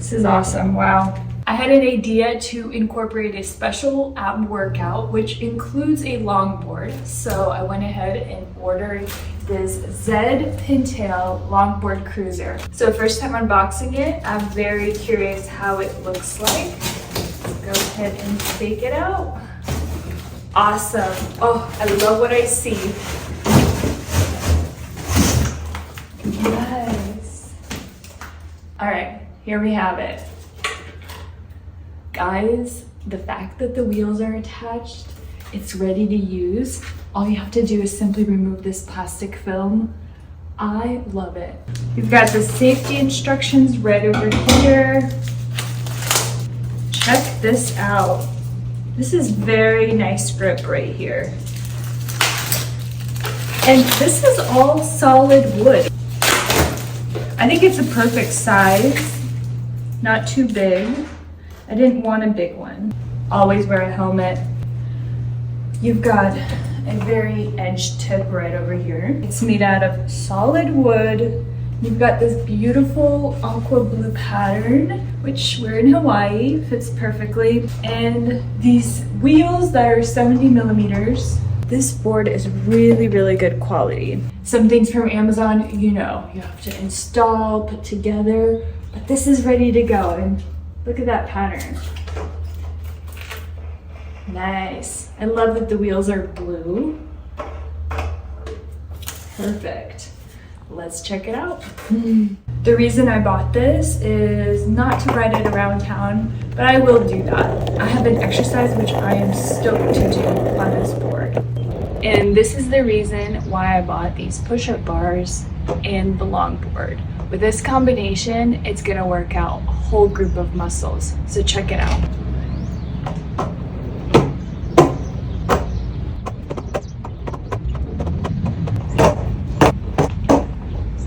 This is awesome, wow. I had an idea to incorporate a special ab workout, which includes a longboard. So I went ahead and ordered this Zed Longboard Cruiser. So first time unboxing it, I'm very curious how it looks like. Let's go ahead and take it out. Awesome. Oh, I love what I see. Nice. All right, here we have it. Guys, the fact that the wheels are attached, it's ready to use. All you have to do is simply remove this plastic film. I love it. We've got the safety instructions right over here. Check this out. This is very nice grip right here. And this is all solid wood. I think it's a perfect size, not too big. I didn't want a big one. Always wear a helmet. You've got a very edged tip right over here. It's made out of solid wood. You've got this beautiful aqua blue pattern, which we're in Hawaii, fits perfectly. And these wheels that are 70 millimeters. This board is really, really good quality. Some things from Amazon, you know, you have to install, put together, but this is ready to go. And look at that pattern. Nice. I love that the wheels are blue. Perfect. Let's check it out. The reason I bought this is not to ride it around town, but I will do that. I have an exercise which I am stoked to do on this board. And this is the reason why I bought these push-up bars and the longboard. With this combination, it's gonna work out a whole group of muscles. So check it out.